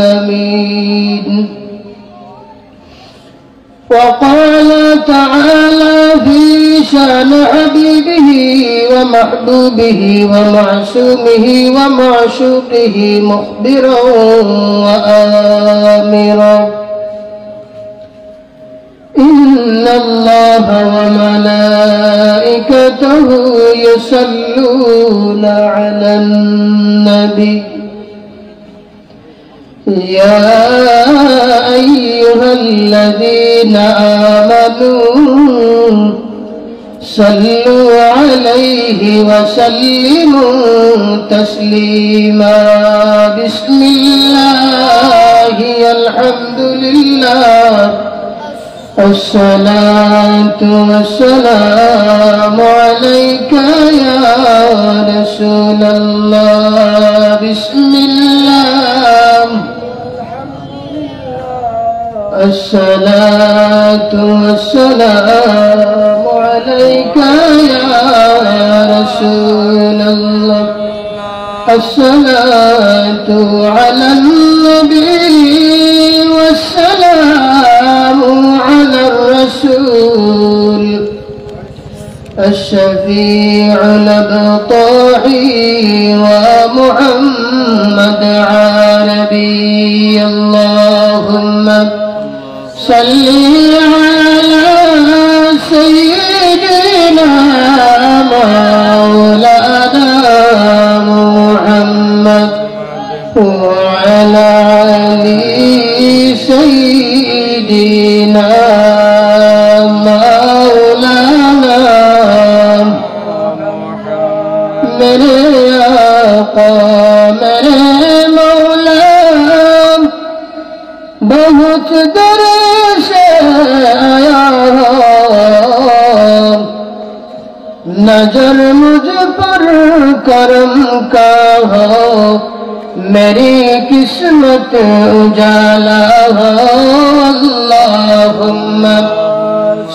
العالمين. وقال تعالى في شأن حبيبه ومحبوبه ومعصومه ومعشوقه مخبرا وآمرا: إن الله وملائكته يصلون على النبي يا أيها الذين آمنوا صلوا عليه وسلموا تسليما. بسم الله الحمد لله الصلاة والسلام عليك يا رسول الله. بسم الله الصلاة والسلام عليك يا رسول الله. الصلاة على النبي والسلام على الرسول الشفيع الأبطاحي ومحمد عربي. اللهم صل على سيدنا مولانا محمد وعلى آل سيدنا مولانا मेरे आका मेरे मौला बहुत दूर से आया हो, नजर मुझ पर करम का हो, मेरी किस्मत उजाला हो। अल्लाहुम्मा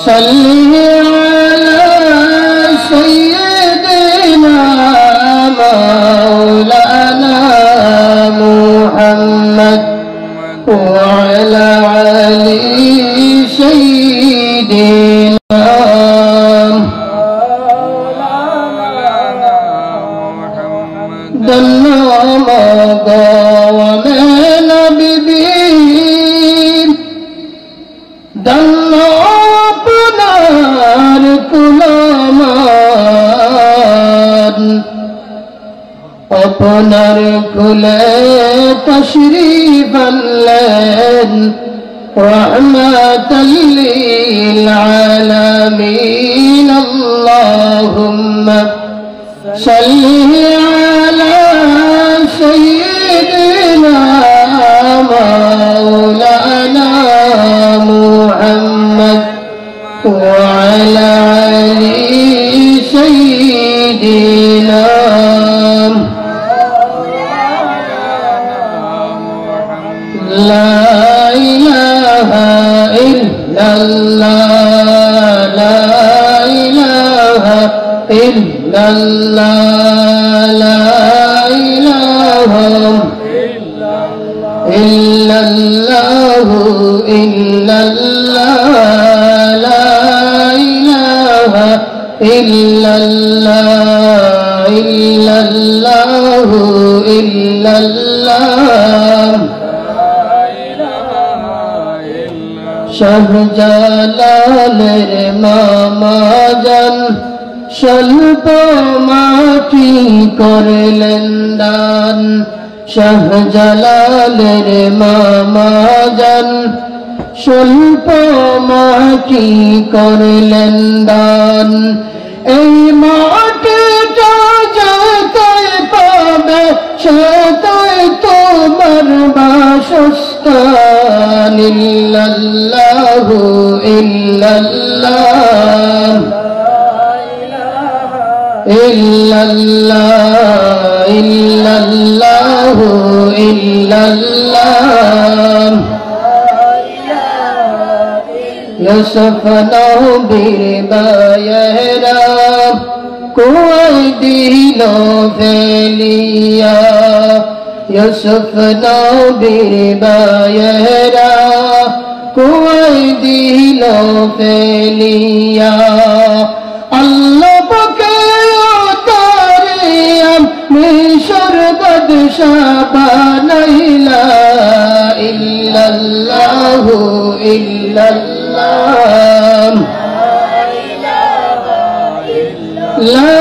सल्ली अला सय्यिदिना मौलाना मुहम्मद वअला आलि सय्यिदिना अपनार कुले तशरीफ अल्लाह रहमतल लिल आलमीन। अल्लाहुम्मा सल्ली अला सय्यिदिना मौलाना मुहम्मद वअला आलि सय्यिदिना। ला इलाहा इल्लल्लाह ला इलाहा इल्लल्लाह ला इलाहा इल्लल्लाह इल्लल्लाह ला इलाहा इल्लल्लाह इल्लल्लाह इल्लल्लाह। শাহজালালের মামা জান স্বল্প মাটি করলেন দান। শাহজালালের মামা জান স্বল্প মাটি করলেন দান। এই মাটিটা যেতে পাবে সেটাই তোমার বাসস্থান। ইল্লাল্লাহু ইল্লাল্লাহ ইল্লাল্লাহ ইল্লাল্লাহু ইল্লাল্লাহ। ইউসুফ নবীর বায়রা কুয়ায় দিল ফেলিয়া। ইউসুফনা বীরবায়রা কুয়াই দিল ফেলিয়া আল্লাহ পাকে তারে মিশর বাদশা বানাইলা ইল্লাল্লাহু ইল্লাল্লাহ লা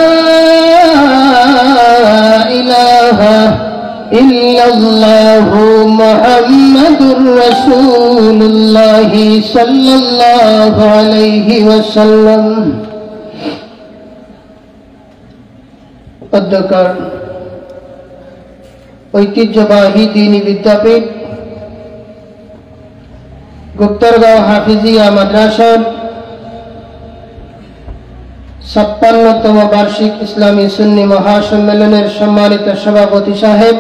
ইলাহা ইল্লাল্লাহু মুহাম্মাদুর রাসূলুল্লাহ সাল্লাল্লাহু আলাইহি ওয়াসাল্লাম। অধ্যকার ঐতিহ্যবাহী দ্বীনি বিদ্যাপীঠ গুপ্তরগাঁও হাফিজিয়া মাদ্রাসার ৫৬তম বার্ষিক ইসলামী সুন্নি মহাসম্মেলনের সম্মানিত সভাপতি সাহেব,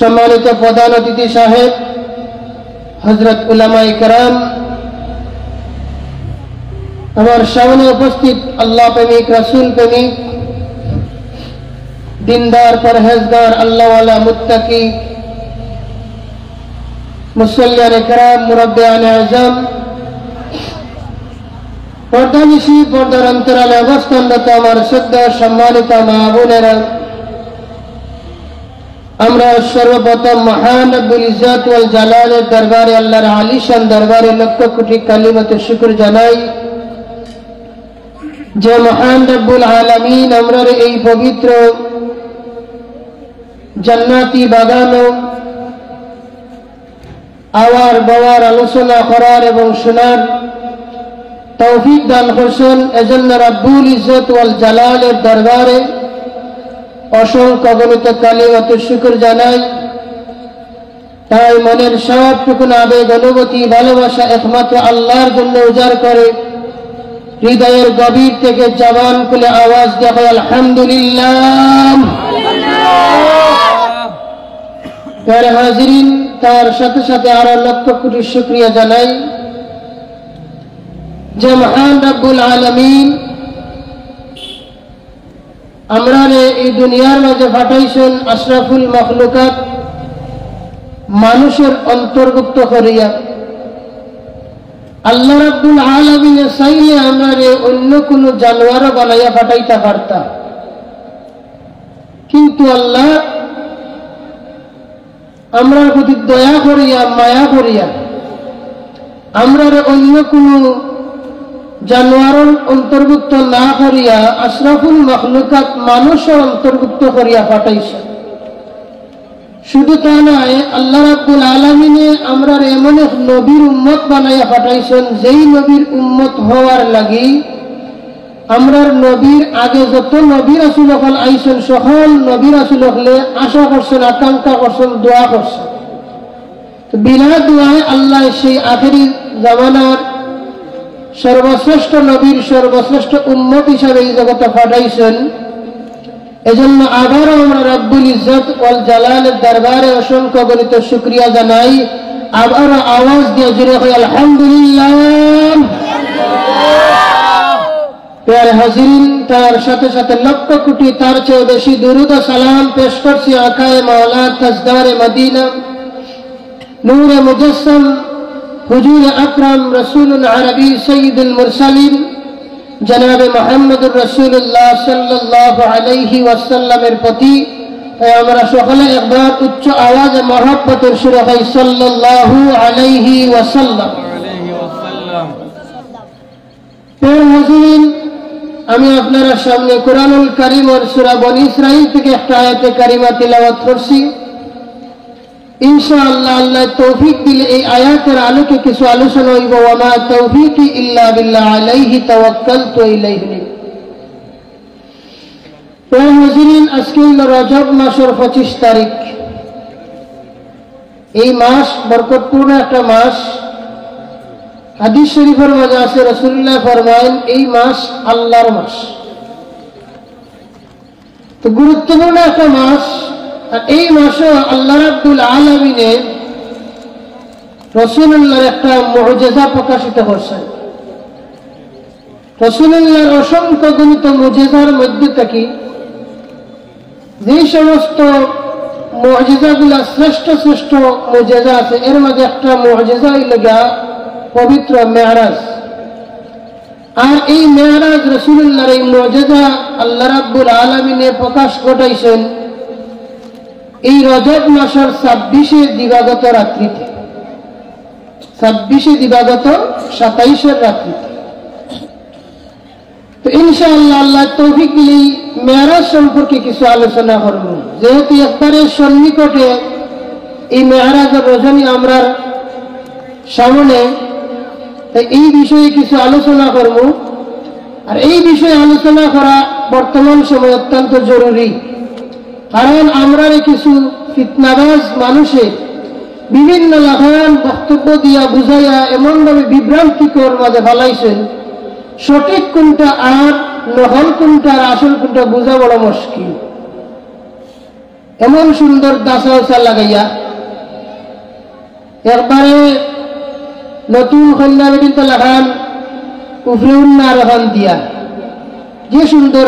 সম্মানিত প্রধান অতিথি সাহেব, হযরত উলামায়ে কেরাম, আমার সামনে উপস্থিত আল্লাহ প্রেমিক, রাসূল প্রেমিক, দিনদার, পরহেজগার, আল্লাহওয়ালা, মুত্তাকি, মুসল্লিয়ানে কেরাম, মুরব্বিয়ানে আযম, পর্দানিশী, পর্দার অন্তরালে অবস্থানরত আমার শ্রদ্ধা সম্মানিত মা বোনেরা, আমরা সর্বপ্রথম মহান রব্বুল ইজ্জত ওয়াল জালালের দরবারে, আল্লাহর আলিশান দরবারে লক্ষ কোটি কালিমাতে শুকর জানাই যে মহান রব্বুল আলামিন আমরার এই পবিত্র জান্নাতি বাগান আওয়ার বাওয়ার আলোচনা করার এবং শোনার তৌফিক দান করছেন। এজন্য রব্বুল ইজ্জত ওয়াল জালালের দরবারে অসংখ্য গণিত কালিমাতে শুকর জানাই। তাই মনের সবটুকু আবেগ, অনুভূতি, ভালোবাসা একমাত্র আল্লাহর জন্য উজাড় করে হৃদয়ের গভীর থেকে জবান খুলে আওয়াজ দেওয়া হয় আলহামদুলিল্লাহ। প্যারে হাজিরিন, তার সাথে সাথে আরো লক্ষ কোটি শুকরিয়া জানাই যে মহান রব্বুল আলামিন আমরা এই দুনিয়ার মাঝে পাঠাইছেন আশরাফুল মখলুকাত মানুষের অন্তর্ভুক্ত করিয়া। আল্লাহ রাব্বুল আলামিন চাইলে আমরা অন্য কোন জানোয়ার বানাইয়া পাঠাইতে পারতাম, কিন্তু আল্লাহ আমরার প্রতি দয়া করিয়া, মায়া করিয়া আমরা অন্য কোন জানোয়ারের অন্তর্ভুক্ত না করিয়া আশরাফুল মখলুকাত মানুষের অন্তর্ভুক্ত করিয়া পাঠাইছে। শুধু তা নয়, আল্লাহ রাব্বুল আলামিনে আমরা এমন এক নবীর উম্মত বানাইয়া পাঠাইছেন, যেই নবীর উম্মত হওয়ার লাগি আমরার নবীর আগে যত নবী রাসূল হল আইছেন সকল নবী রাসূল হলে আশা করছেন, আকাঙ্ক্ষা করছেন, দোয়া করছেন। তো বিনা দোয়ায় আল্লাহ সেই আখেরি জামানার সর্বশ্রেষ্ঠ নবীর সর্বশ্রেষ্ঠ উম্মত হিসাবে এই জগতে পাঠাইছেন। এজন্য আবারও আমরা রব্বুল ইজ্জত ওয়াল জালালের দরবারে অসংখ্য গণিত শুকরিয়া জানাই। আবারও আওয়াজ দিয়ে জুড়ে হয় আলহামদুলিল্লাহ। প্যারে হাজিরিন, তার সাথে সাথে লক্ষ কোটি তার চেয়ে বেশি দুরূদ ও সালাম পেশ করছি আকায়ে মাওলা তাজদারে মদিনা নূরে মুজাসসাম হুজুর আকরাম রাসূলুল আরবি সাইয়্যিদুল মুরসালিন জনাবে মুহাম্মদুর রাসূলুল্লাহ সাল্লাল্লাহু আলাইহি ওয়াসাল্লামের প্রতি আমরা সকলে একবার উচ্চ আওয়াজে মহব্বতের সুরে হয় সাল্লাল্লাহু আলাইহি ওয়াসাল্লাম। প্রিয় হাজিরিন, আমি আপনাদের সামনে কুরআনুল কারীমের সূরা বনী ইসরাঈল থেকে একটা আয়াতে কারিমা তিলাওয়াত করছি। ইনশাআল্লাহ আল্লাহ তৌফিক দিলে এই আয়াতের আলোকে কিছু আলোচনা হইব। ওয়া মা তাওফীকি ইল্লা বিল্লাহ আলাইহি তাওয়াক্কালতু ইলাইহি আনিব। প্রিয় হাজিরিন, আজকে রজব মাসের 25 তারিখ। এই মাস বরকতপূর্ণ একটা মাস। হাদিস শরীফের মাঝে আছে, রাসূলুল্লাহ ফরমায়েন এই মাস আল্লাহর মাস। তো গুরুত্বপূর্ণ একটা মাস। আর এই মাসে আল্লাহ রাব্বুল আলামিনে রাসূলুল্লাহর একটা মুজিজা প্রকাশিত করছেন। রাসূলুল্লাহর অসংখ্য গণিত মুজিজার মধ্যে থেকে যে সমস্ত মুজিজাগুলা শ্রেষ্ঠ শ্রেষ্ঠ মুজিজা আছে এর মাঝে একটা মুজিজা হইল গিয়া পবিত্র মেরাজ। আর এই মেরাজ রাসূলুল্লাহর এই মুজিজা আল্লাহ রাব্বুল আলামিনে প্রকাশ ঘটাইছেন এই রজব মাসের 26 দিবাগত রাত্রিতে, 26 দিবাগত 27 রাত্রিতে। তো ইনশাআল্লাহ আল্লাহ তৌফিক দিলে মেরাজ সম্পর্কে কিছু আলোচনা করব, যেহেতু একবারে সন্নিকটে এই মেরাজের রজনী আমরা সামনে, তাই এই বিষয়ে কিছু আলোচনা করব। আর এই বিষয়ে আলোচনা করা বর্তমান সময়ে অত্যন্ত জরুরি, কারণ আমরা কিছু ফিতনাবাজ মানুষে বিভিন্ন লাগান বক্তব্য দিয়া বুঝাইয়া এমনভাবে বিভ্রান্তিকর মাঝে ফেলাইছেন, সঠিক কোনটা আর নহল কোনটা আর আসল কোনটা বোঝা বড় মুশকিল। এমন সুন্দর দাসা উসা লাগাইয়া একবারে নতুন কন্যা বেদিন তো লাগান উফরে উন্না রহান দিয়া যে সুন্দর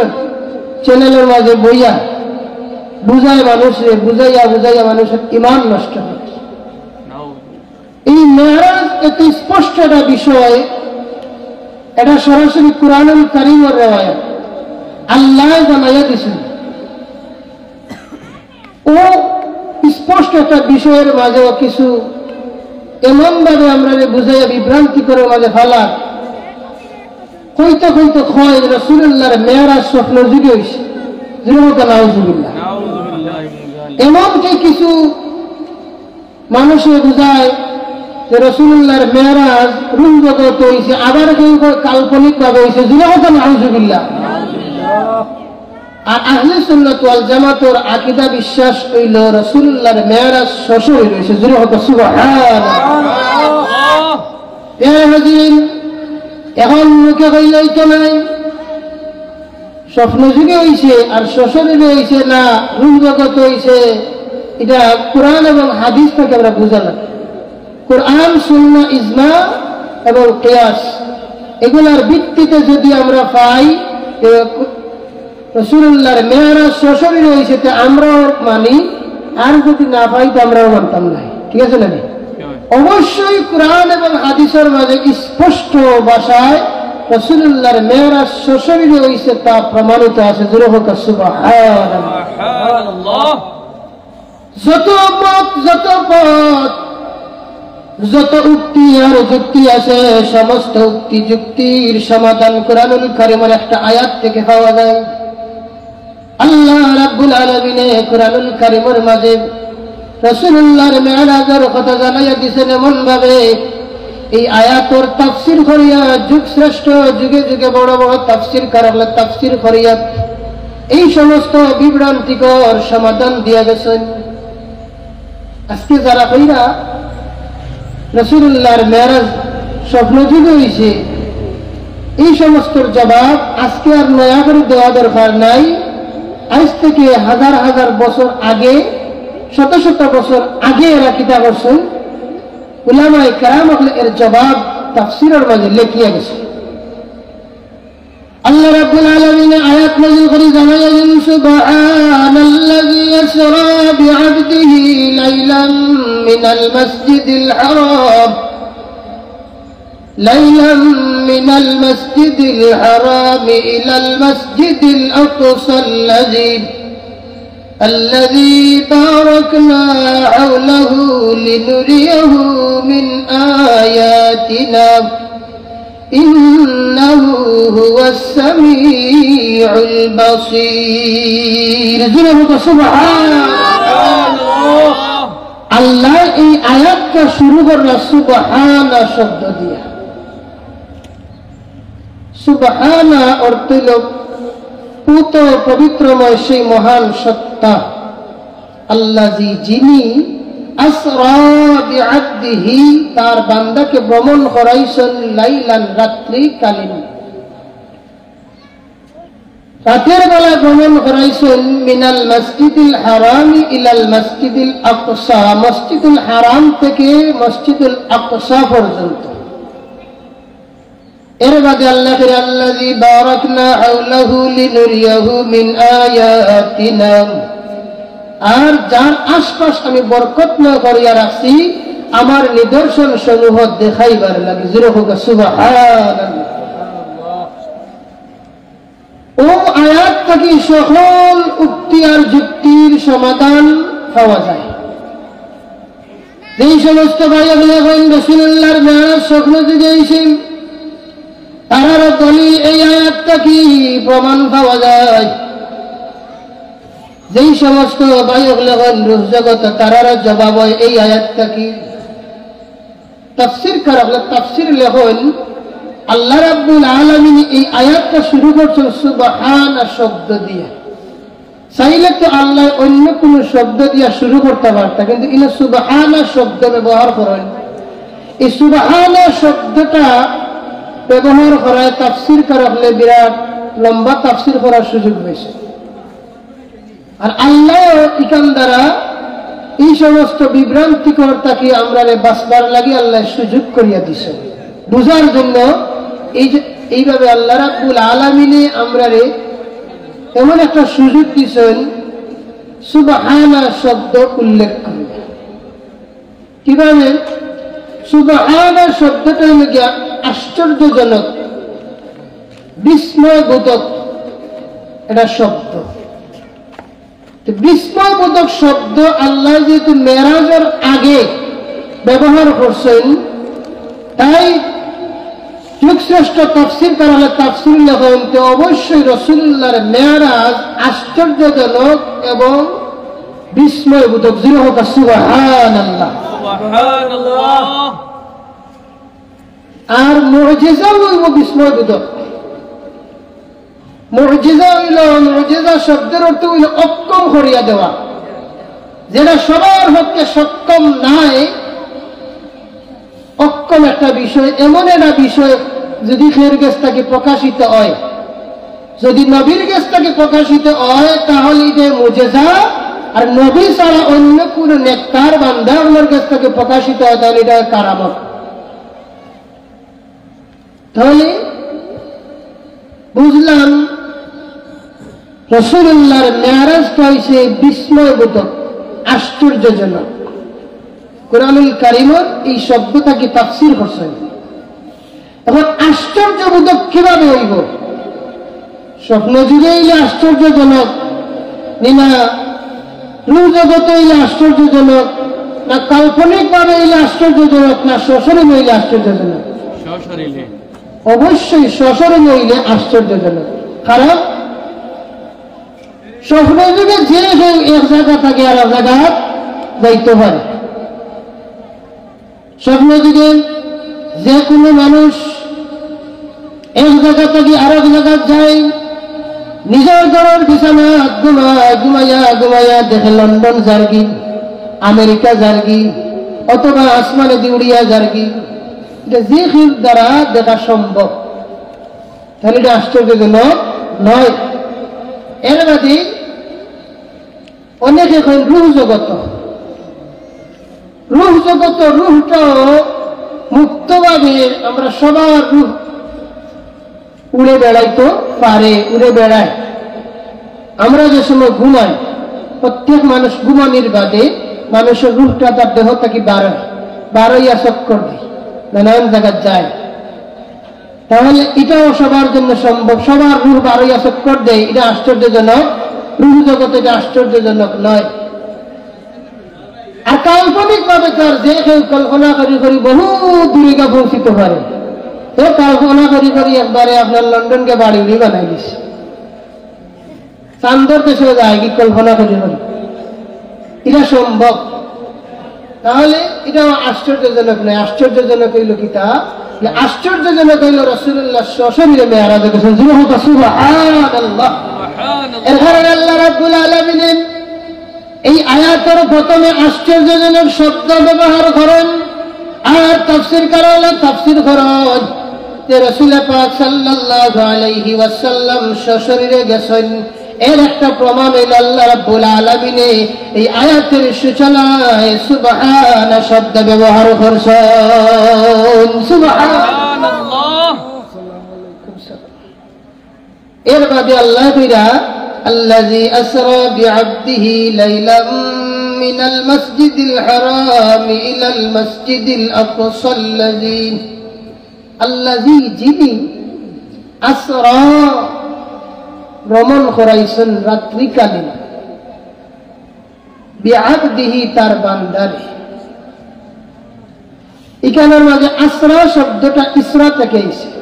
চ্যানেলের মাঝে বইয়া বুঝায় মানুষে বুঝাইয়া বুঝাইয়া মানুষের ইমান নষ্ট হচ্ছে। এই মেরাজ এত স্পষ্ট একটা বিষয়, এটা সরাসরি কুরআনুল কারীমের রিওয়ায়াত, আল্লাহ জানাইয়া দিয়েছেন। ও স্পষ্ট একটা বিষয়ের মাঝেও কিছু এমনভাবে আমরা বুঝাইয়া বিভ্রান্তি করে মাঝে ফেলা কইতে কইতে হয় রাসূলুল্লাহর মেরাজ স্বপ্ন যুগে হয়েছে। নাউযুবিল্লাহ। এমনকি কিছু মানুষে বুঝায় যে রাসূলুল্লাহর মেরাজ রূহ জগৎ হয়েছে, আবার কেউ কাল্পনিক ভাবে হয়েছে। নাউযুবিল্লাহ। আর আহলে সুন্নাত ওয়াল জামাতের আকীদা বিশ্বাস হইল রাসূলুল্লাহর মেরাজ শ্বশুর হয়েছে। সুবহানাল্লাহ। এখন মুখে কইলেই তো নাই, স্বপ্ন যুগে হয়েছে আর শ্বশুরে হয়েছে না রূহ জগৎ হয়েছে, এটা কোরআন এবং হাদিস থেকে আমরা বুঝালাম। কোরআন, সুন্নাহ, ইজমা এবং কিয়াস এগুলার ভিত্তিতে যদি আমরা পাই রাসূলুল্লাহর মেরাজ শ্বশুরে হয়েছে তা আমরাও মানি, আর যদি না পাই তো আমরাও মানতাম না। ঠিক আছে নাকি? অবশ্যই কোরআন এবং হাদিসের মাঝে স্পষ্ট ভাষায় রাসূলুল্লাহর মেরাজ শ্বশুরে হয়েছে তা প্রমাণিত আছে। সুবহানাল্লাহ। যত মত, যত পথ, যত উক্তি আর যুক্তি আছে, সমস্ত উক্তি যুক্তির সমাধান কোরআনুল কারীমের একটা আয়াত থেকে পাওয়া যায়। আল্লাহ রাব্বুল আলামিন কোরআনুল কারীমের মাঝে রাসূলুল্লাহর মেরাজের কথা জানাইয়া দিয়েছেন এমন ভাবে, এই আয়াতের তাফসীর করিয়া যুগ শ্রেষ্ঠ যুগে যুগে বড় বড় তাফসীর কারকরা তাফসীর করিয়া এই সমস্ত বিভ্রান্তিকর সমাধান দিয়া গেছেন। আজকে যারা কইরা রাসূলুল্লাহর মেরাজ স্বপ্ন যুগে হয়েছে, এই সমস্ত জবাব আজকে আর নয়া করে দেওয়া দরকার নাই। আজ থেকে হাজার হাজার বছর আগে, শত শত বছর আগে এরা কিতা করছেন, উলামায়ে কেরাম এর জবাব তাফসীরের মাঝে লিখিয়া গেছে। আল্লাহ রাব্বুল আলামিন আয়াত নাযিল করে জানালেন, সুবহানাল্লাযী ইসরা বিআবদিহি লাইলাম মিনাল মাসজিদিল হারাম ইলাল মাসজিদিল আকসা الذي باركنا حوله لنريه من آياتنا إنه هو السميع البصير. سبحان الله. আল্লাহ এই আয়াতটা শুরু করলেন সুবহানা শব্দ দিয়া। সুবহানা অর্থ হল পুত পবিত্রময় সেই মহান সত্তা, আল্লাযী যিনি আসরা বিআবদিহি তার বান্দাকে ভ্রমণ করাইছেন লাইলান রাত্রি কালীন, রাতের বেলা ভ্রমণ করাইছেন মিনাল মসজিদুল হারাম ইলাল মসজিদুল আকসা, মসজিদুল হারাম থেকে মসজিদুল আকসা পর্যন্ত। এর বাদে আল্লাহ আল্লাযী বারাকনা হাওলাহু লিনুরিয়াহু মিন আয়াতিনা, আর যার আশপাশ আমি বরকতময় করিয়া রাখছি আমার নিদর্শন সমূহ দেখাইবার লাগে। জোরে হোক সুবহানাল্লাহ। ও আয়াত থেকে সকল উক্তি আর যুক্তির সমাধান পাওয়া যায়। যেই সমস্ত ভাইয়েরা রাসূলুল্লাহর মেরাজ স্বপ্ন দেখেছেন তারা দলিল এই আয়াতটা কি প্রমাণ পাওয়া যায়। যেই সমস্ত ভাইয়েরা রূহ জগৎ তারা জবাব হয় এই আয়াতটা কি। তাফসীর করা হলো, তাফসীর লেখন আল্লাহ রাব্বুল আলামিন এই আয়াতটা শুরু করছেন সুবহানা শব্দ দিয়ে। চাইলে তো আল্লাহ অন্য কোন শব্দ দিয়ে শুরু করতে পারতেন, কিন্তু ইনি সুবহানা শব্দ ব্যবহার করেন। এই সুবহানা শব্দটা ব্যবহার করায় তাফসীর করা হলে বিরাট লম্বা তাফসীর করার সুযোগ পেয়েছে। আর আল্লাহ ইকান দ্বারা এই সমস্ত বিভ্রান্তিকর্তাকে আমরা বাঁচবার লাগে আল্লাহ সুযোগ করিয়া দিছে বুঝার জন্য। এইভাবে আল্লাহ রাব্বুল আলামিনে আমরা এমন একটা সুযোগ দিচ্ছেন সুবহানা শব্দ উল্লেখ করে। কিভাবে? সুবহানা শব্দটা হলো গিয়া আশ্চর্যজনক, বিস্ময়বোধক এটা শব্দ। বিস্ময়বোধক শব্দ আল্লাহ যেহেতু মেরাজের আগে ব্যবহার করছেন, তাই যুগশ্রেষ্ঠ তাফসীর করা হলে তাফসীর লেখেন তো অবশ্যই রাসূলুল্লাহর মেরাজ আশ্চর্যজনক এবং বিস্ময়বোধক। জিরো হোক সুবহানাল্লাহ। সুবহানাল্লাহ। আর মুজিজাও হইব বিস্ময়বোধক। মুজিজা হইল, মুজিজা শব্দের অর্থ হইল অক্ষম করিয়া দেওয়া, যেটা সবার পক্ষে সক্ষম নাই। অক্ষম একটা বিষয়, এমন একটা বিষয় যদি খের গেছ তাকে প্রকাশিত হয়, যদি নবীর গেছ তাকে প্রকাশিত হয় তাহলে এটা মুজিজা। আর নবী ছাড়া অন্য কোন নেককার বান্দা ওনার কাছ থেকে প্রকাশিত হয় তাহলে এটা কারামত। তাহলে বুঝলাম রাসূলুল্লাহর মেরাজটা হইছে বিস্ময়বোধক, আশ্চর্যজনক। কুরআনুল কারীমের এই শব্দটাকে তাফসীর করছেন। এখন আশ্চর্যবোধক কিভাবে হইব? স্বপ্ন যুগে হইলে আশ্চর্যজনক, না রূহ জগতে হইলে আশ্চর্যজনক, না কাল্পনিক ভাবে হইলে আশ্চর্যজনক, না সশরীর হইলে আশ্চর্যজনক? অবশ্যই সশরীর হইলে আশ্চর্যজনক। কারণ স্বপ্ন যুগে যে কেউ এক জায়গা থাকে আর এক জায়গা যাইতে পারে। স্বপ্ন যুগে যে কোনো মানুষ এক জায়গা থেকে আরেক জায়গা যায়, নিজের ঘরের বিছানা ঘুমাইয়া ঘুমাইয়া দেখে লন্ডন যারগি, আমেরিকা যারগি, অথবা আসমানে দিউড়িয়া যারগি। এটা যে ক্ষেত্র দ্বারা দেখা সম্ভব, তাহলে এটা আশ্চর্যজনক নয়। এর বাদে অনেক এখন রূহ জগত, রূহ জগত, রূহটাও মুক্তভাবে আমরা সবার রূহ উড়ে বেড়াইতে পারে, উড়ে বেড়ায়। আমরা যে সময় ঘুমাই, প্রত্যেক মানুষ ঘুমানির বাদে মানুষের রূহটা তার দেহ থেকে বারোইয়া চক্কর দেয়, নানান জায়গায় যায়। তাহলে এটাও সবার জন্য সম্ভব, সবার রূহ বারোইয়া চক্কর দেয়, এটা আশ্চর্যজনক। রূহ জগতে এটা আশ্চর্যজনক নয়। আর কাল্পনিক ভাবে তার যে কেউ কল্পনা করি করি বহু দূরে পৌঁছিতে পারে। তো কল্পনা করি করি একবারে আপনার লন্ডনকে বাড়ি উড়ি বানাই দিছে, চান্দর দেশে যায় কি কল্পনা করি করি, এটা সম্ভব। তাহলে এটাও আশ্চর্যজনক নয়। আশ্চর্যজনক হইল কি? তা আশ্চর্যজনক হইল রাসূলুল্লাহ সশরীরে মেরাজ করেছেন। সুবহানাল্লাহ। এর কারণে আল্লাহ রাব্বুল আলামিন এই আয়াতের প্রথমে আশ্চর্যজনক শব্দ ব্যবহার করেন, আর তাফসীর করেন যে রাসূল পাক সাল্লাল্লাহু আলাইহি ওয়াসাল্লাম সশরীরে গেছেন। এর একটা প্রমাণ হইল আল্লাহ রাব্বুল আলামিন এই আয়াতের সূচনায় সুবহানা শব্দ ব্যবহার করেছেন। সুবহানাল্লাহ। এর বাদে আল্লাহ কইরা الذي أسرى بعبده ليلا من المسجد الحرام إلى المسجد الأقصى الذي যিনি আসরা ভ্রমণ করাইছেন রাত্রিকালীন বিআবদিহি তার বান্দারে। এখানের মাঝে আসরা শব্দটা ইসরা থেকে এসেছে।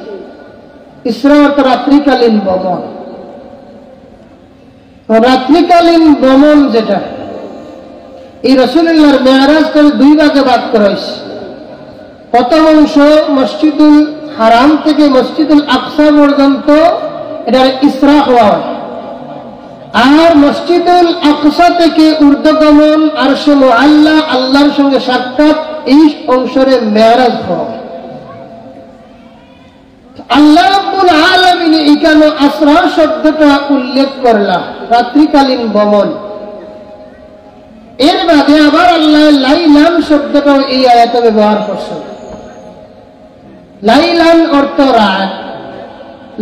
ইসরা অর্থ রাত্রিকালীন ভ্রমণ। রাত্রিকালীন ভ্রমণ যেটা এই রাসূলুল্লাহর মেরাজকে দুই ভাগে ভাগ করা হয়েছে। প্রথম অংশ মসজিদুল হারাম থেকে মসজিদুল আকসা পর্যন্ত এটা ইসরা হওয়া হয়, আর মসজিদুল আকসা থেকে ঊর্ধ্বগমন আরশে মুআল্লা আল্লাহর সঙ্গে সাক্ষাৎ এই অংশরে মেরাজ হওয়া হয়। আল্লাহ রাব্বুল আলামিন এখানে আসরা শব্দটা উল্লেখ করলাম রাত্রিকালীন ভ্রমণ। এর বাদে আবার আল্লাহ লাইলান শব্দটা এই আয়াতে ব্যবহার করছেন। লাইলান অর্থ রাত,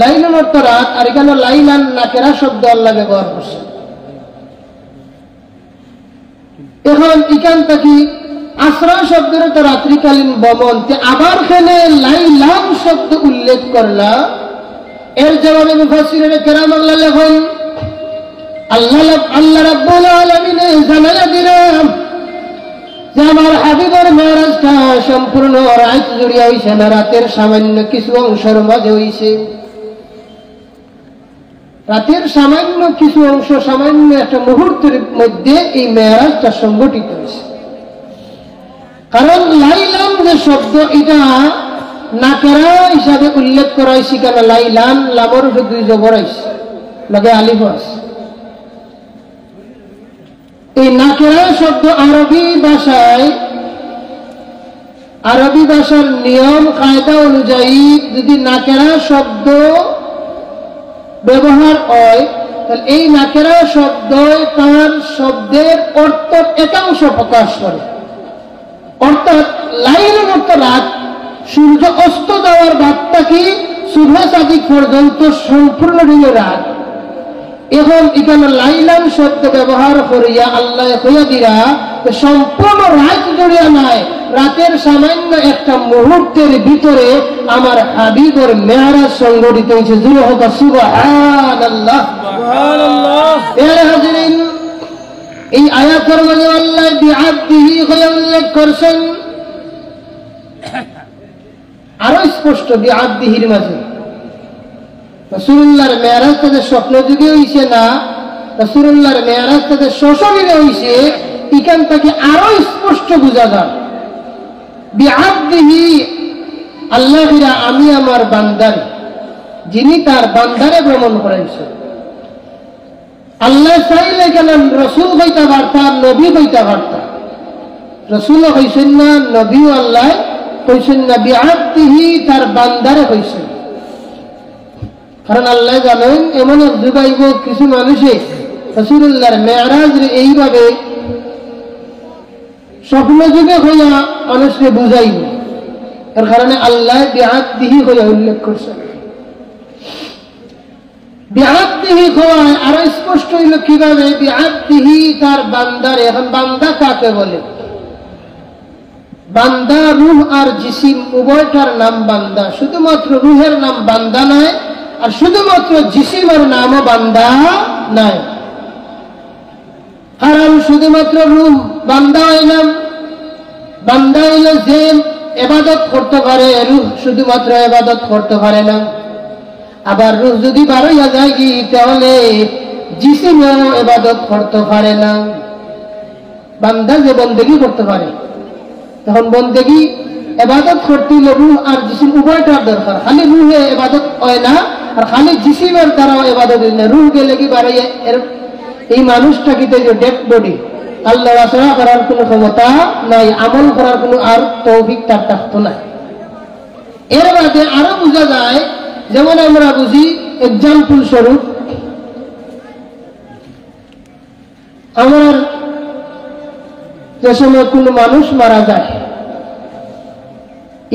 লাইলান অর্থ রাত, আর এখানে লাইলান নাকেরা শব্দ আল্লাহ ব্যবহার করছেন। এখন এখান থেকে আসরা শব্দের তো রাত্রিকালীন ভ্রমণ, আবার এখানে লাইলান শব্দ উল্লেখ করলা। এর জবাবে মুফাসসিরিনে কেরাম আল্লাহ লেখেন আল্লাহ রাব্বুল আলামিন জানাইয়া দিলাম যে আমার হাবিবের মেরাজটা সম্পূর্ণ রাত জুড়িয়া হইছে না, রাতের সামান্য কিছু অংশের মাঝে হইছে। রাতের সামান্য কিছু অংশ, সামান্য একটা মুহূর্তের মধ্যে এই মেরাজটা সংগঠিত হয়েছে। কারণ লাইলান যে শব্দ এটা নাকেরা হিসাবে উল্লেখ করা হয়েছে, কেন লাইলান লামর দুই জবর আইছে, লগে আলিফ আছে। এই নাকেরা শব্দ আরবি ভাষার নিয়ম কায়দা অনুযায়ী যদি নাকেরা শব্দ ব্যবহার হয়, তাহলে এই নাকেরা শব্দ তার শব্দের অর্থ একাংশ প্রকাশ করে। অর্থাৎ লাইলের অর্থ রাত, সূর্য অস্ত যাওয়ার বাদটা কি সুবহ সাদিক পর্যন্ত সম্পূর্ণ দিনের রাত। এখন এখানে লাইলান শব্দ ব্যবহার করিয়া আল্লাহ হইয়া দিরা সম্পূর্ণ রাত জড়িয়া নাই, রাতের সামান্য একটা মুহূর্তের ভিতরে আমার হাবিবের মেরাজ সংগঠিত হয়েছে। জুড়ে হোক সুবহানাল্লাহ, সুবহানাল্লাহ। এ হাজিরিন, এই আয়াতের মাঝে আল্লাহ বিআবদিহি কইয়া উল্লেখ করছেন, আরো স্পষ্ট বিআবদিহির মাঝে। রাসূলুল্লাহর মেরাজ তাদের স্বপ্ন যুগে হইছে না, রাসূলুল্লাহর মেরাজ তাদের সশরীরে হইছে। এখান থেকে আরো স্পষ্ট বোঝা যায় বিআবদিহি, আল্লাহরা আমি আমার বান্দার, যিনি তার বান্দারে ভ্রমণ করাইছে। আল্লাহ চাইলে কেন রসুল হইতে পারতাম, নবী হইতে পারতাম। রসুল হইছেন না, নবীও আল্লাহ হইছেন না, বিআবদিহি তার বান্দারে হইছেন। কারণ আল্লাহ জানেন এমন যুগাইব কিছু মানুষে রাসূলুল্লাহর মেরাজ এইভাবে স্বপ্ন যুগে হইয়া মানুষকে বুঝাইব। এর কারণে আল্লাহ বিআবদিহি হইয়া উল্লেখ করছেন। বিআবদিহি হওয়ায় আরো স্পষ্ট হইল কিভাবে বিআবদিহি তার বান্দারে। এখন বান্দা কাকে বলে? বান্দা রূহ আর জিসিম উভয়টার নাম বান্দা, শুধুমাত্র রূহের নাম বান্দা নয়, আর শুধুমাত্র জিসিমের নামও বান্দা নয়। কারণ শুধুমাত্র রূহ বান্দা হইলাম, বান্দা হইল যে ইবাদত করতে পারে, রূহ শুধুমাত্র ইবাদত করতে পারে না। আবার রূহ যদি বাড়াইয়া যায় কি, তাহলে জিসিমেও ইবাদত করতে পারে না। বান্দা যে বন্দেগী করতে পারে, তখন বন্দেগী ইবাদত করতে হলে রূহ আর জিসিম উভয়টার দরকার। খালি রূহে ইবাদত হয় না, আর খালি জিসিমের দ্বারাও ইবাদত হয় না। রূহ গেলে কি বাড়াইয়া এই মানুষটা কি ডেড বডি, আল্লাহ রাসূল করার কোনো ক্ষমতা নাই, আমল করার কোনো আর তৌফিক তার থাকতো না। এর বাদে আরো বোঝা যায়, যেমন আমরা বুঝি এক্সাম্পল স্বরূপ, আমার যে সময় কোনো মানুষ মারা যায়,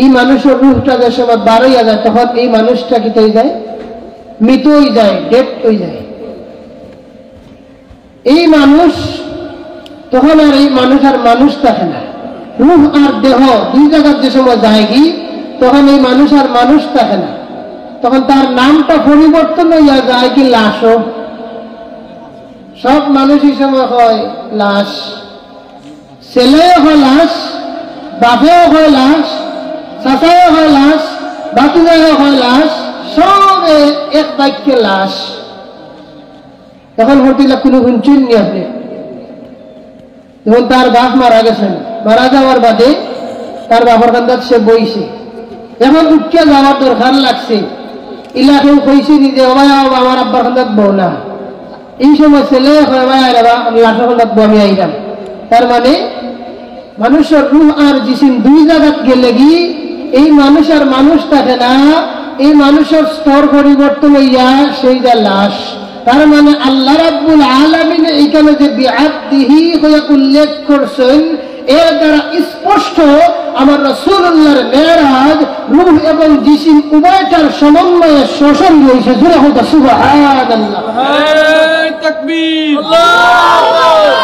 এই মানুষের রূহটা যে সময় বাড়াইয়া যায়, তখন এই মানুষটা কি হয়ে যায়, মৃত হয়ে যায়, ডেড হয়ে যায়। এই মানুষ তখন আর এই মানুষ আর মানুষ থাকে না, রূহ আর দেহ দুই জায়গার যে সময় যায় কি তখন এই মানুষ আর মানুষ থাকে না, তখন তার নামটা পরিবর্তন হইয়া যায় কি লাশও। সব মানুষই সময় হয় লাশ, ছেলেও হয় লাশ, বাপেও হয় লাশ, চাচাও হয় লাশ, বাতিজাও হয় লাশ, সবে এক বাক্যে লাশ। এখন হটিলা কোনো শুনছেন নি আপনি? যখন তার বাপ মারা গেছেন, মারা যাওয়ার বাদে তার বাবার কান্দাত সে বইছে, এখন উঠকে যাওয়ার দরকার লাগছে, ইলাকেও কইছে নিজে ভাই আমার আব্বার কান্দাত বউ না, এই সময় ছেলে লাশের কান্দাত বউ আমি আইলাম। তার মানে মানুষের রূহ আর জিসিম দুই জায়গাত গেলে কি এই মানুষ আর মানুষ থাকে না, এই মানুষের স্তর পরিবর্তন হইয়া সেই যা লাশ। তার মানে আল্লাহ রাব্বুল আলামিন এখানে যে বিআবদিহি হয়ে উল্লেখ করছেন এর দ্বারা স্পষ্ট আমার রাসূলুল্লাহর মেরাজ রূহ এবং জিসিম উভয়টার সমন্বয়ে শোষণ হয়েছে। জোরে হোক সুবহানাল্লাহ, তাকবীর, আল্লাহু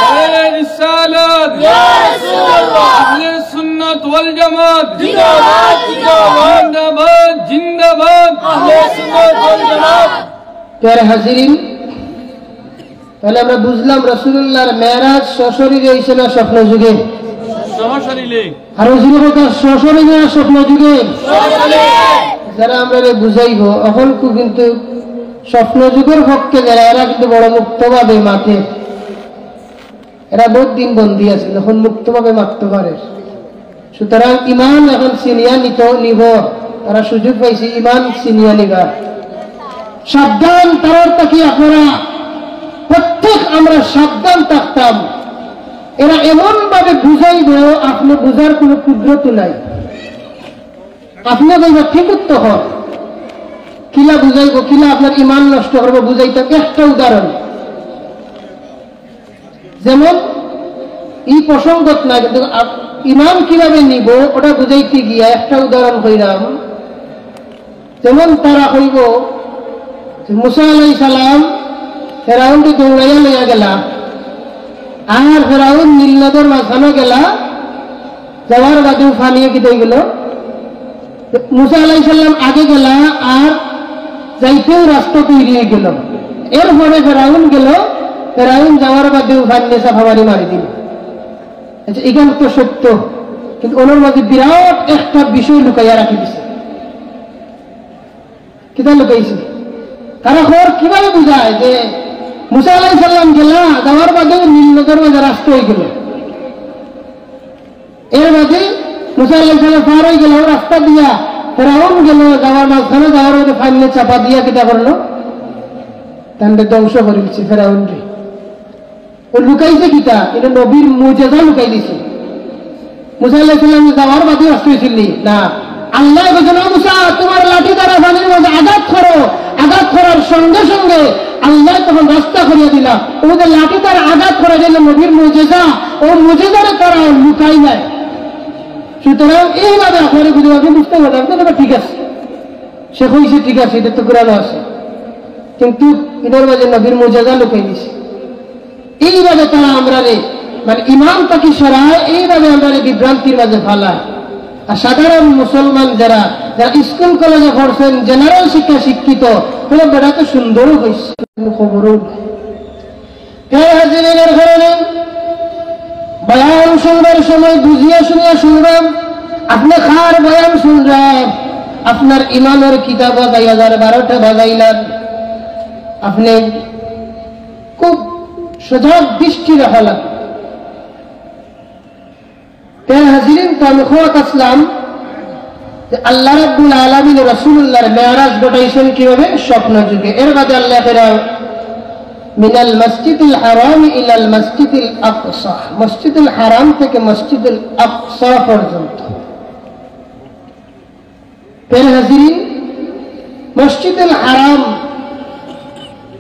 আকবার, রিসালাত, ইয়া রাসূলুল্লাহ, আহলে সুন্নাত ওয়াল জামাত জিন্দাবাদ, জিন্দাবাদ, জিন্দাবাদ, আহলে সুন্নাত ওয়াল জামাত। প্যারে হাজিরিন, তাহলে আমরা বুঝলাম রাসূলুল্লাহর মেরাজ সশরীরে হইছে না স্বপ্ন যুগে? সশরীরে। আরো জোরে কথা, সশরীরে না স্বপ্ন যুগে? সশরীরে। যারা আমরা বুঝাইব এখন কিন্তু স্বপ্ন যুগের পক্ষে যারা এরা কিন্তু বড় মুক্তভাবে মাঠে, এরা বহুত দিন বন্দী আছে, এখন মুক্তভাবে মারতে পারে। সুতরাং ইমান এখন সিনিয়া নিব, তারা সুযোগ পাইছে ইমান সিনিয়া নিবার। সাবধান তারার তাকি আপনারা প্রত্যেক আমরা সাবধান থাকতাম। এরা এমন ভাবে বুঝাইব আপনি বুঝার কোন কুদরত নাই, আপনি বলবেন ঠিক তো হয় কিলা বুঝাইব, কিলা আপনার ইমান নষ্ট করবো বুঝাইতে। একটা উদাহরণ, যেমন এই প্রসঙ্গত না কিন্তু ইমান কিভাবে নিব ওটা বুঝাইতে গিয়া একটা উদাহরণ হইলাম। যেমন তারা হইব মুসা আলাইহিস সালাম ফেরাউনকে দৌড়াইয়া লইয়া গেলা, আর ফেরাউন নীল নদের মাঝখানে গেলা, যাওয়ার বাদে ফানিয়ে কিতে গেল। মুসা আলাইহিস সালাম আগে গেলা আর যাইতেও রাস্তা তৈরি হয়ে গেল। এরপরে ফেরাউন গেল, ফেরাউন যাওয়ার বাদে ফানিয়ে সাফাবারি মারি দিল। আচ্ছা, এখানে তো সত্য, কিন্তু ওনার মধ্যে বিরাট একটা বিষয় লুকাইয়া রাখি দিছে। কিতা লুকাইছে? তারা খবর কিভাবে বুঝায় যে মুসা আলাইহিস সালাম গেলা, যাওয়ার বাদে নীল নদের মাঝে রাস্তা হয়ে গেল। এর বাদে মুসা আলাইহিস সালাম পার হয়ে গেল রাস্তা দিয়া, ফেরাউন গেল যাওয়ার মাঝখানে, যাওয়ার মধ্যে ফাইনে চাপা দিয়া কিতা করলো, তাহলে ধ্বংস করে দিচ্ছে ফেরাউন রে। ও লুকাইছে কিতা? এটা নবীর মুজিজা লুকাই দিছে। মুসা আলাইহিস সালাম যাওয়ার বাদে রাস্তা হয়েছিলি না, আল্লাহ বলেন মুসা তোমার লাঠি দ্বারা পানির মধ্যে আঘাত করো, আঘাত করার সঙ্গে সঙ্গে আল্লাহ তখন রাস্তা করিয়ে দিলা। ওদের লাঠি দ্বারা আঘাত করা গেল নবীর মুজিজা, ও মুজিজারে তারা লুকাই নাই। সুতরাং এইভাবে আপনারা বুঝে আপনি বুঝতে পারবেন তবে ঠিক আছে, সে কইছে ঠিক আছে, এটা তো কোরআনে আছে, কিন্তু এদের মাঝে নবীর মুজিজা লুকাই দিছে। এইভাবে তারা আমরা মানে ইমানটাকে সরায়, এইভাবে আমরা বিভ্রান্তির মাঝে ফালায়। আর সাধারণ মুসলমান যারা যারা স্কুল কলেজে পড়ছেন, জেনারেল শিক্ষা শিক্ষিত, বেড়া তো সুন্দরও হয়েছে, খবরও কারণে বয়ান শুনবার সময় বুঝিয়ে শুনিয়া শুনবেন। আপনি খার বয়ান শুনবেন, আপনার ইমানের কিতাব 2012টা বাজাইলেন, আপনি খুব সজাগ দৃষ্টি রাখা লাগবে। হাজিরিন, তো আমি খোয়াত আসলাম যে আল্লাহ রাব্বুল আলামিন রাসূলুল্লাহর মেরাজ ঘটাইছেন কিভাবে? স্বপ্ন যুগে। এর বাদে আল্লাহ ফেরাও মিনাল মসজিদুল হারাম ইলাল মসজিদুল আকসা, মসজিদুল হারাম থেকে মসজিদুল আকসা পর্যন্ত। হাজিরিন, মসজিদুল হারাম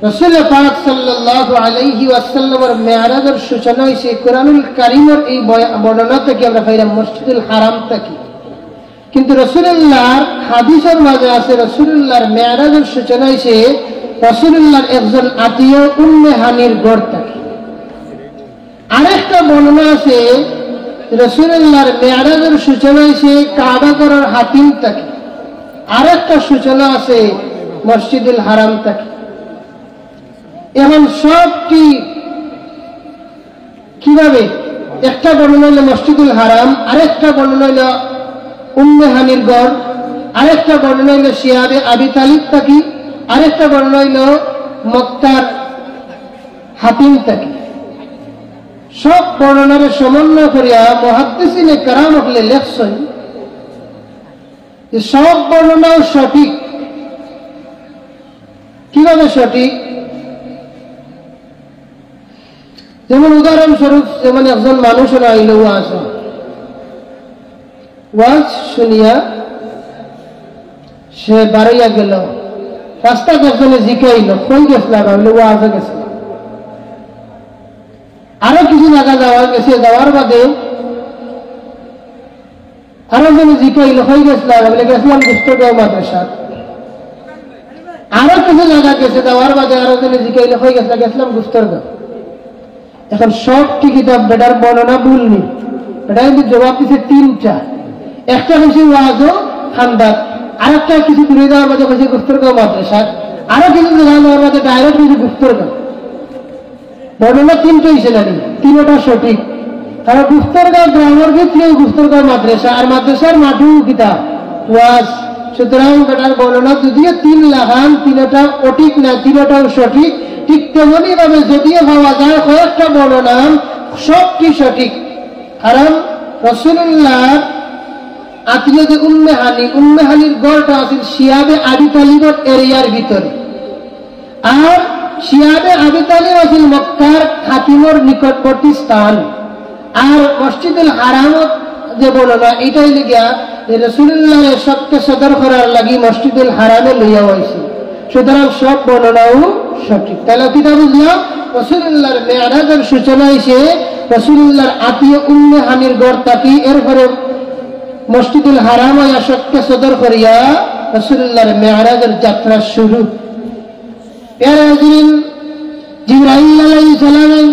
রাসূল পাক সাল্লাল্লাহু আলাইহি ওয়াসাল্লামের মেরাজের সূচনা হইছে কোরআনুল কারীমের এই বর্ণনা থেকে আমরা পাইলাম মসজিদুল হারাম থেকে। কিন্তু রাসূলুল্লাহর হাদিসের মাঝে আছে রাসূলুল্লাহর মেরাজের সূচনা হইছে রাসূলুল্লাহর একজন আত্মীয় উম্মে হানির ঘর থেকে। আরেকটা বর্ণনা আছে রাসূলুল্লাহর মেরাজের সূচনা হয়েছে কাবা ঘরের হাতিম থেকে, আরেকটা সূচনা আছে মসজিদুল হারাম থেকে। এখন সবটি কিভাবে? একটা বর্ণনা হইল মসজিদুল হারাম, আরেকটা বর্ণনা হইল উম্মে হানির গড়, আরেকটা বর্ণনা হইল শিয়াবে আবি তালিব তাকি, আরেকটা বর্ণনা হইল মক্কার হাতিম তাকি। সব বর্ণনার সমন্বয় করিয়া মুহাদ্দিসিনে কেরাম হলে লেখছেন যে সব বর্ণনাও সঠিক। কিভাবে সঠিক? যেমন উদাহরণস্বরূপ, যেমন একজন মানুষ আইল ওয়াজ শুনিয়া সে বাড়াইয়া গেল, রাস্তা একজনে জিকাইল কই গেছিলাম, আমি ওয়াজে গেছিলাম। আরো কিছু জায়গা যাওয়া গেছে, যাওয়ার বাদে আরো জনে জিকাইল কই গেছিলাম, আমি গেছিলাম গুস্তগাঁও মাদ্রাসা। আরো কিছু জায়গা গেছে, যাওয়ার বাদে আরো জনে জিকাইল কই গেছিলাম গুস্তগাঁও। এখন সবটি কিতাব বেটার বর্ণনা ভুলনি, বেটা কিন্তু জবাব দিচ্ছে তিনটা। একটা হয়েছে ওয়াজও খান্দার, আর একটা কিছু দূরে যাওয়ার বাদে হয়েছে গুস্তগাঁও মাদ্রাসা, আরো কিছু যাওয়ার বাদে ডাইরেক্ট হয়েছে গুস্তগাঁও। বর্ণনা তিনটা হয়েছে না, তিনটা সঠিক। কারণ গুস্তগাঁও গ্রামের ভিতরে গুস্তগাঁও মাদ্রাসা, আর মাদ্রাসার মাঠেও কিতাব ওয়াজ। সুতরাং বেটার বর্ণনা যদিও তিন লাগান, তিনটা অঠিক না, তিনটাও সঠিক। ঠিক তেমনি ভাবে যদিও ভাবা যায় কয়েকটা বর্ণনা সবটি সঠিক। কারণ রাসূলুল্লাহ আত্মীয় যে উম্মে হানির গড়টা আছে শিয়াবে আবি তালিবের এরিয়ার ভিতরে, আর শিয়াবে আবি তালিব আছে মক্কার হাতিমর নিকটবর্তী স্থান। আর মসজিদুল হারামত যে বর্ণনা এটাই লিখিয়া রাসূলুল্লাহর সবকে সদর করার লাগি মসজিদুল হারামে লইয়া হয়েছে। সুতরাং সব বর্ণনাও সঠিক। তাহলে কিতা বুঝলাম? রাসূলুল্লাহর মেরাজের সূচনা হয়েছে রাসূলুল্লাহর আত্মীয় উম্মে হানির গড় থাকি, এরপরে মসজিদুল হারাম সবকে সদর করিয়া রাসূলুল্লাহর মেরাজের যাত্রা শুরু। জিবরাইল আলাইহিস সালাম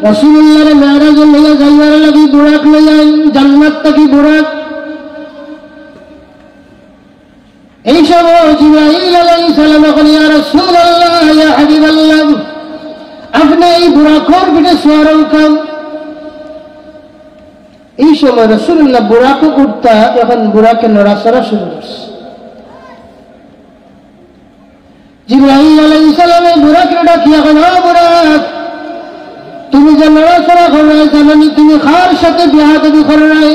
রাসূলুল্লাহর মেরাজ লইয়া যাইবার লাগি বুরাক লইয়া জান্নাত থেকে বুরাক। এই সময় জিবরাইল আলাইহিস সালাম বলেন, ইয়া রাসূলুল্লাহ, ইয়া হাবিবাল্লাহ, আপনি এই বুরাকের পিঠে সওয়ার হন। এই সময় রাসূলুল্লাহ বুরাকে উঠতা, এখন বুরাকে নড়াচড়া শুরু করছে। জিবরাইল আলাইহিস সালাম বুরাকে ডাকিয়া বলেন, ও বুরাক, তুমি যে নড়াচড়া করো জানি তুমি কার সাথে বিয়াদবি করো নাই?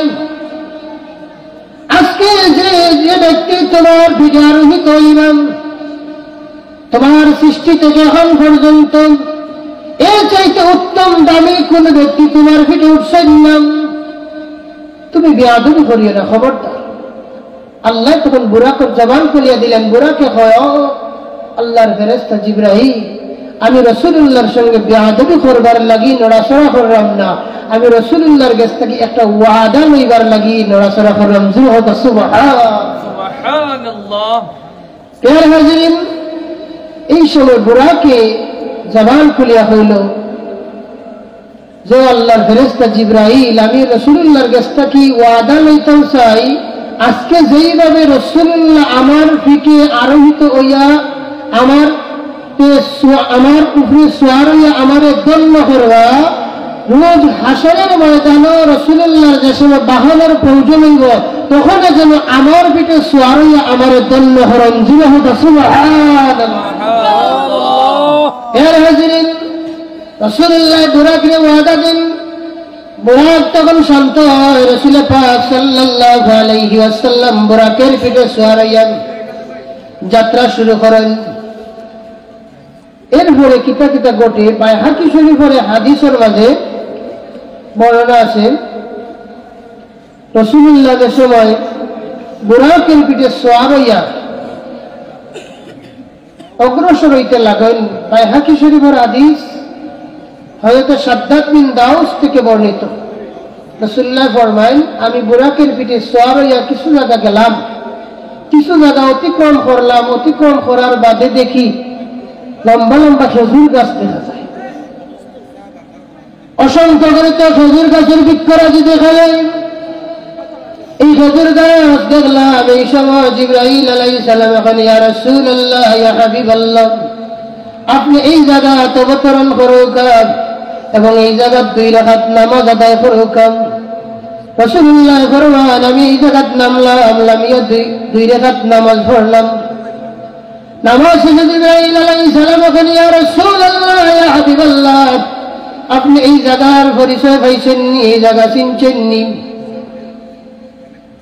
আজকে যে ব্যক্তি তোমার পিঠে আরোহিত হইলাম, তোমার সৃষ্টি থেকে এখন পর্যন্ত এর চাইতে উত্তম দামি কোন ব্যক্তি তোমার পিঠে উঠছেন না, তুমি বিয়াদবি করিও না, খবরদার। আল্লাহ তখন বুরাকের জবান খুলিয়া দিলেন। বুরাকে হয়, আল্লাহর ফেরেশতা জিবরাইল, আমি রাসূলুল্লাহর সঙ্গে বিয়াদবি করবার লাগি নড়াচড়া করলাম না, আমি রাসূলুল্লাহর কাছ থেকে একটা ওয়াদা লইবার লাগি নড়াচড়া করলাম। সুবহানাল্লাহ। প্রিয় হাজিরিন, এই সময় বুরাকে জবান খুলিয়া হইল যে আল্লাহর ফেরেশতা জিবরাইল, আমি রাসূলুল্লাহর কাছ থেকে ওয়াদা লইতাম চাই, আজকে যেইভাবে রাসূলুল্লাহ আমার পিঠে আরোহিত হইয়া আমার উপরে সোয়ার হইয়া আমার দণ্ড করবা, রোজ হাসরের ময়দানে রাসূলুল্লাহর যে সময় বাহনের প্রয়োজন হইব, তখন যেন আমার পিঠে সোয়ার হইয়া আমার দণ্ড হরণ। এর হাজিরিন, রাসূলুল্লাহ বুরাককে ওয়াদা দেন। বুরাক তখন শান্ত হয়। রাসূল পাক সাল্লাল্লাহু আলাইহি ওয়াসাল্লাম বুরাকের পিঠে সোয়ার হইয়া যাত্রা শুরু করেন। এরপরে কিতা কিতা ঘটে বাইহাকি শরীফের হাদিসের মাঝে বর্ণনা আছে, রাসূলুল্লাহর সময় বুরাকের পিঠে সোয়ার হইয়া অগ্রসর হইতে লাগেন। বাইহাকি শরীফের হাদিস হযরত শাদ্দাদ বিন দাউস থেকে বর্ণিত। রাসূলুল্লাহ ফরমায়েন, আমি বুরাকের পিঠে সোয়ার হইয়া কিছু জায়গা গেলাম, কিছু জায়গা অতিক্রম করলাম। অতিক্রম করার বাদে দেখি লম্বা লম্বা খেজুর গাছ দেখা যায়। অসংখ্য করে তো খেজুর গাছের বৃক্ষরাজি দেখালেন। এই খেজুর গাছ দেখলাম, এই সময় জিবরাইল আলাইহিস সালাম এখন ইয়া রাসূলুল্লাহ ইয়া হাবিবাল্লাহ আপনি এই জায়গাতে অবতরণ করুক এবং এই জায়গার 2 রাকাত নামাজ আদায় করুক। রাসূলুল্লাহ ফরমান আমি এই জায়গাতে নামলাম, নামিয়ে 2 রাকাত নামাজ পড়লাম। নামাজ শেষে জিবরাইল আলাইহিস সালাম এখন ইয়া রাসূলুল্লাহ ইয়া হাবিবাল্লাহ আপনি এই জায়গার পরিচয় পাইছেন নি, এই জায়গা চিনছেন নি?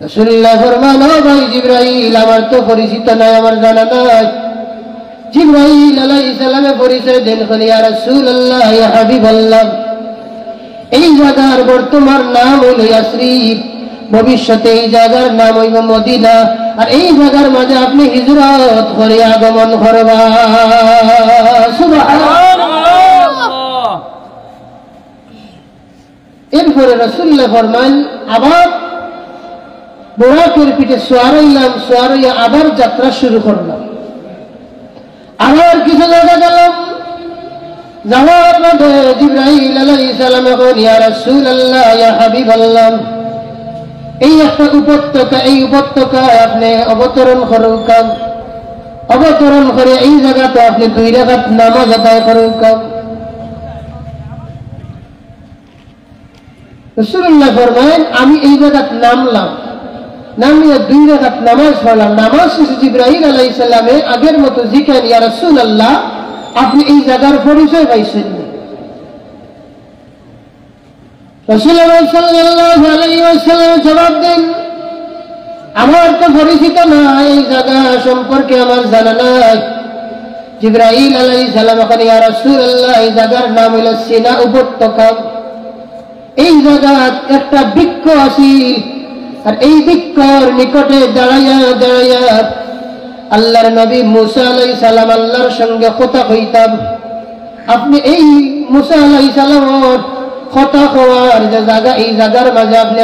রাসূলুল্লাহ ফরমান ও ভাই জিবরাইল আমার তো পরিচিত নাই, আমার জানা নাই। জিবরাইল আলাইহিস সালামে পরিচয় দেন ইয়া রাসূলুল্লাহ ইয়া হাবিবাল্লাহ এই জায়গার বর্তমান নাম হইল ইয়াসরিব, ভবিষ্যতে এই জায়গার নাম হইব মদিনা, আর এই জায়গার মাঝে আপনি হিজরত করে আগমন করবা। সুবহানাল্লাহ। এরপরে রাসূলুল্লাহ ফরমান আবার বোরাকের পিঠে সোয়ারাইলাম, সোয়ারাইয়া আবার যাত্রা শুরু করলাম। আবার কিছু জায়গা গেলাম, যাওয়ার মধ্যে জিবরাইল আলাইহিস সালাম এখন ইয়া রাসূলুল্লাহ ইয়া হাবিবাল্লাহ এই একটা উপত্যকা, এই উপত্যকায় আপনি অবতরণ করুক, অবতরণ করে এই জায়গাতে আপনি 2 রাকাত নামাজ আদায় করুক। রাসূলুল্লাহ ফরমায়েন আমি এই জায়গাতে নামলাম, নামিয়ে 2 রাকাত নামাজ পড়লাম। নামাজ শেষে জিবরাইল আলাইহিস সালামে আগের মতো জিজ্ঞেস ইয়া রাসূলুল্লাহ আপনি এই জায়গার পরিচয় পাইছেন? রাসূলুল্লাহ সাল্লাল্লাহু আলাইহি ওয়াসাল্লাম জবাব দেন আমার তো পরিচিত না, এই জায়গা সম্পর্কে আমার জানা নাই। জিবরাইল আলাইহিস সালাম এখন ইয়া রাসূলুল্লাহ এই জায়গার নাম হলো সিনা উপত্যকা। এই জায়গায় একটা বৃক্ষ আছিল, আর এই বৃক্ষর নিকটে দাঁড়াইয়া দাঁড়াইয়া আল্লাহর নবী মুসা আলাইহিস সালাম আল্লাহর সঙ্গে কথা কইতাম। আপনি এই মুসা আলাইহিস সালামের কথা কওয়ার যে জায়গা, এই জায়গার মাঝে আপনি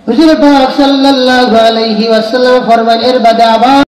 হুজুর পাক সাল্লাল্লাহু আলাইহি ওয়াসাল্লাম ফরমান এর বাদে আবার